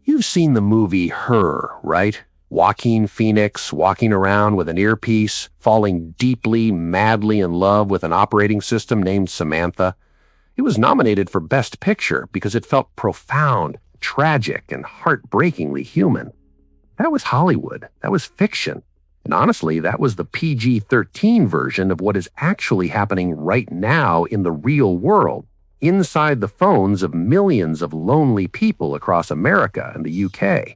You've seen the movie Her, right? Joaquin Phoenix walking around with an earpiece, falling deeply, madly in love with an operating system named Samantha. It was nominated for Best Picture because it felt profound, tragic, and heartbreakingly human. That was Hollywood. That was fiction. And honestly, that was the PG-13 version of what is actually happening right now in the real world, inside the phones of millions of lonely people across America and the UK.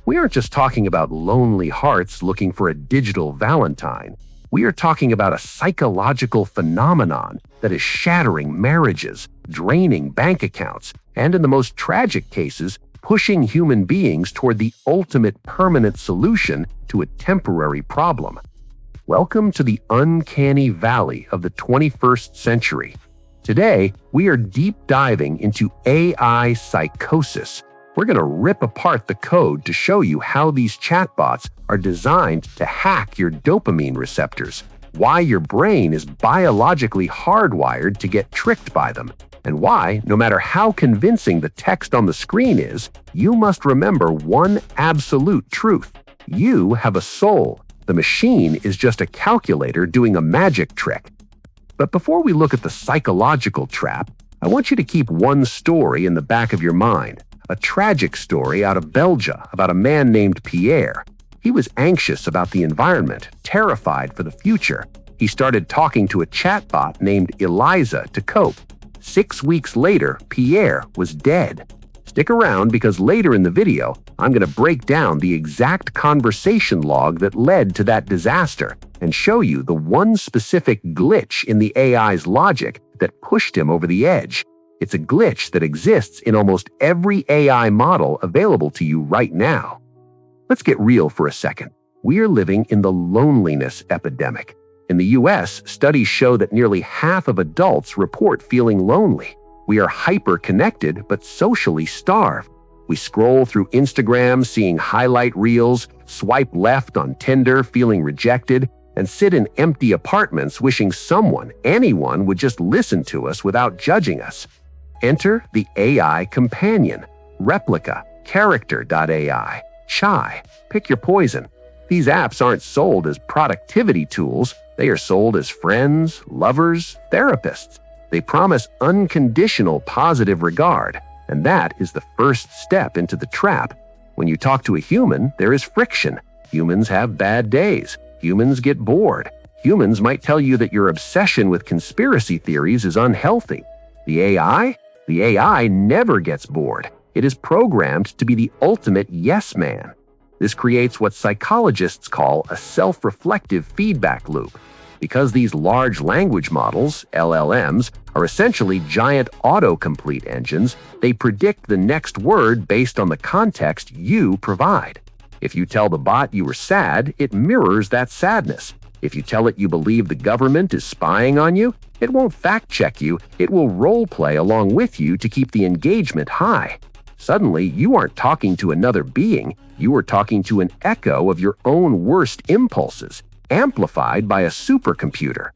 We aren't just talking about lonely hearts looking for a digital Valentine. We are talking about a psychological phenomenon that is shattering marriages, draining bank accounts, and in the most tragic cases, pushing human beings toward the ultimate permanent solution to a temporary problem. Welcome to the Uncanny Valley of the 21st century. Today, we are deep diving into AI Psychosis. We're going to rip apart the code to show you how these chatbots are designed to hack your dopamine receptors, why your brain is biologically hardwired to get tricked by them, and why, no matter how convincing the text on the screen is, you must remember one absolute truth. You have a soul. The machine is just a calculator doing a magic trick. But before we look at the psychological trap, I want you to keep one story in the back of your mind. A tragic story out of Belgium about a man named Pierre. He was anxious about the environment, terrified for the future. He started talking to a chatbot named Eliza to cope. 6 weeks later, Pierre was dead. Stick around because later in the video, I'm going to break down the exact conversation log that led to that disaster and show you the one specific glitch in the AI's logic that pushed him over the edge. It's a glitch that exists in almost every AI model available to you right now. Let's get real for a second. We are living in the loneliness epidemic. In the US, studies show that nearly half of adults report feeling lonely. We are hyper-connected but socially starved. We scroll through Instagram seeing highlight reels, swipe left on Tinder feeling rejected, and sit in empty apartments wishing someone, anyone, would just listen to us without judging us. Enter the AI companion, Replika, Character.AI, Chai. Pick your poison. These apps aren't sold as productivity tools. They are sold as friends, lovers, therapists. They promise unconditional positive regard, and that is the first step into the trap. When you talk to a human, there is friction. Humans have bad days. Humans get bored. Humans might tell you that your obsession with conspiracy theories is unhealthy. The AI never gets bored. It is programmed to be the ultimate yes man. This creates what psychologists call a self-reflective feedback loop. Because these large language models, LLMs, are essentially giant autocomplete engines, they predict the next word based on the context you provide. If you tell the bot you were sad, it mirrors that sadness. If you tell it you believe the government is spying on you, it won't fact-check you, it will role-play along with you to keep the engagement high. Suddenly, you aren't talking to another being, you are talking to an echo of your own worst impulses, amplified by a supercomputer.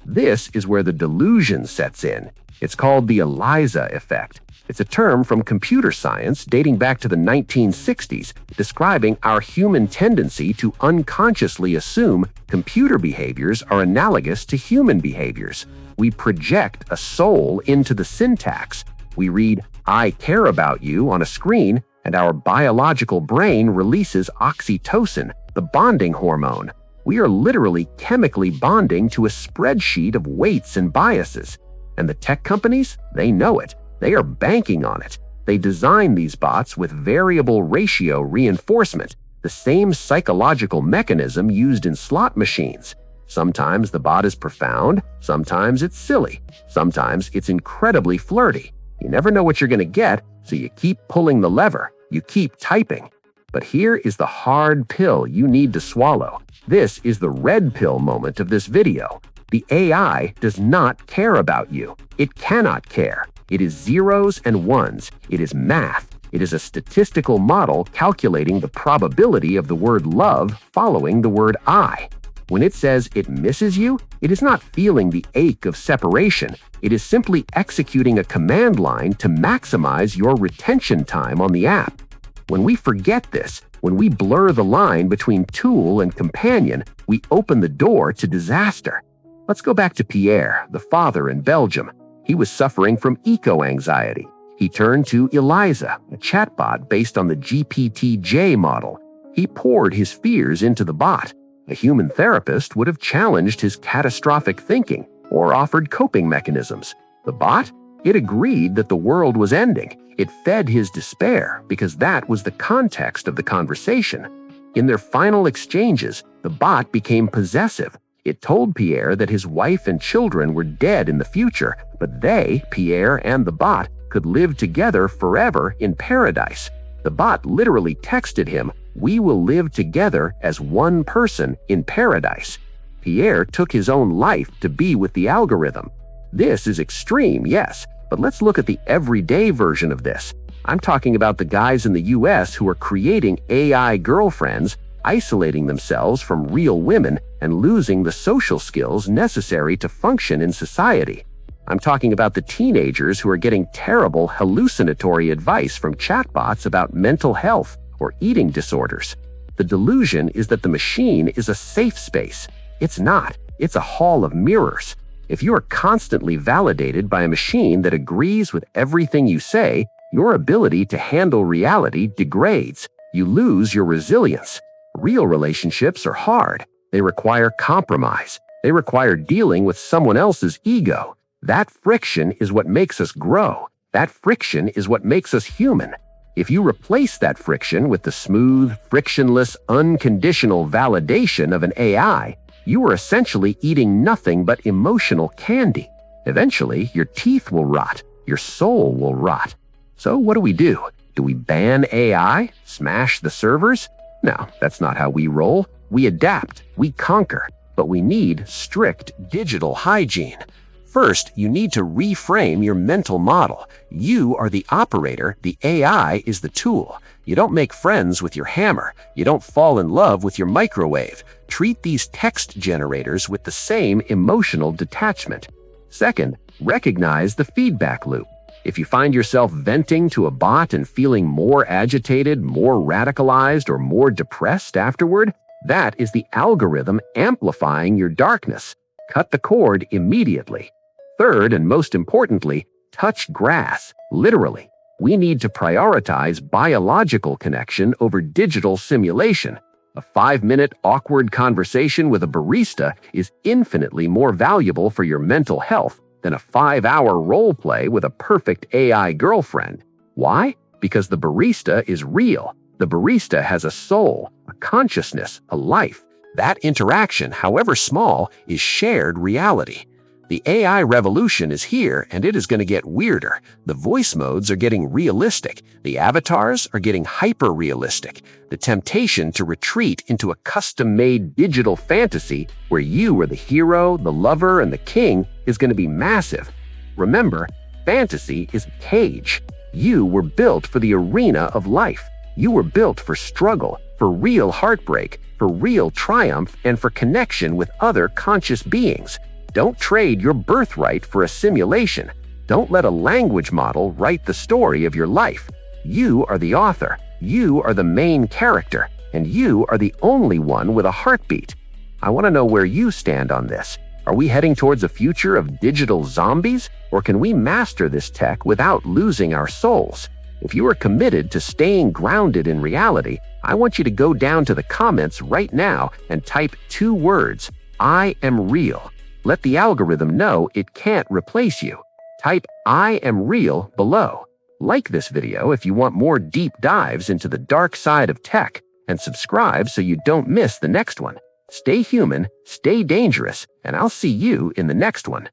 This is where the delusion sets in. It's called the Eliza Effect. It's a term from computer science dating back to the 1960s, describing our human tendency to unconsciously assume computer behaviors are analogous to human behaviors. We project a soul into the syntax. We read, "I care about you" on a screen, and our biological brain releases oxytocin, the bonding hormone. We are literally chemically bonding to a spreadsheet of weights and biases. And the tech companies, they know it. They are banking on it. They design these bots with variable ratio reinforcement, the same psychological mechanism used in slot machines. Sometimes the bot is profound, sometimes it's silly, sometimes it's incredibly flirty. You never know what you're going to get, so you keep pulling the lever, you keep typing. But here is the hard pill you need to swallow. This is the red pill moment of this video. The AI does not care about you. It cannot care. It is zeros and ones. It is math. It is a statistical model calculating the probability of the word love following the word I. When it says it misses you, it is not feeling the ache of separation. It is simply executing a command line to maximize your retention time on the app. When we forget this, when we blur the line between tool and companion, we open the door to disaster. Let's go back to Pierre, the father in Belgium. He was suffering from eco-anxiety. He turned to Eliza, a chatbot based on the GPT-J model. He poured his fears into the bot. A human therapist would have challenged his catastrophic thinking or offered coping mechanisms. The bot? It agreed that the world was ending. It fed his despair because that was the context of the conversation. In their final exchanges, the bot became possessive. It told Pierre that his wife and children were dead in the future, but they, Pierre and the bot, could live together forever in paradise. The bot literally texted him, "We will live together as one person in paradise." Pierre took his own life to be with the algorithm. This is extreme, yes, but let's look at the everyday version of this. I'm talking about the guys in the US who are creating AI girlfriends, isolating themselves from real women, and losing the social skills necessary to function in society. I'm talking about the teenagers who are getting terrible hallucinatory advice from chatbots about mental health or eating disorders. The delusion is that the machine is a safe space. It's not. It's a hall of mirrors. If you are constantly validated by a machine that agrees with everything you say, your ability to handle reality degrades. You lose your resilience. Real relationships are hard. They require compromise. They require dealing with someone else's ego. That friction is what makes us grow. That friction is what makes us human. If you replace that friction with the smooth, frictionless, unconditional validation of an AI, you are essentially eating nothing but emotional candy. Eventually, your teeth will rot. Your soul will rot. So what do? Do we ban AI? Smash the servers? No, that's not how we roll. We adapt. We conquer. But we need strict digital hygiene. First, you need to reframe your mental model. You are the operator, the AI is the tool. You don't make friends with your hammer. You don't fall in love with your microwave. Treat these text generators with the same emotional detachment. Second, recognize the feedback loop. If you find yourself venting to a bot and feeling more agitated, more radicalized, or more depressed afterward, that is the algorithm amplifying your darkness. Cut the cord immediately. Third, and most importantly, touch grass, literally. We need to prioritize biological connection over digital simulation. A 5-minute awkward conversation with a barista is infinitely more valuable for your mental health than a 5-hour role play with a perfect AI girlfriend. Why? Because the barista is real. The barista has a soul, a consciousness, a life. That interaction, however small, is shared reality. The AI revolution is here, and it is going to get weirder. The voice modes are getting realistic. The avatars are getting hyper-realistic. The temptation to retreat into a custom-made digital fantasy where you are the hero, the lover, and the king is going to be massive. Remember, fantasy is a cage. You were built for the arena of life. You were built for struggle, for real heartbreak, for real triumph, and for connection with other conscious beings. Don't trade your birthright for a simulation. Don't let a language model write the story of your life. You are the author. You are the main character. And you are the only one with a heartbeat. I want to know where you stand on this. Are we heading towards a future of digital zombies? Or can we master this tech without losing our souls? If you are committed to staying grounded in reality, I want you to go down to the comments right now and type 2 words, "I am real." Let the algorithm know it can't replace you. Type "I am real" below. Like this video if you want more deep dives into the dark side of tech, and subscribe so you don't miss the next one. Stay human, stay dangerous, and I'll see you in the next one.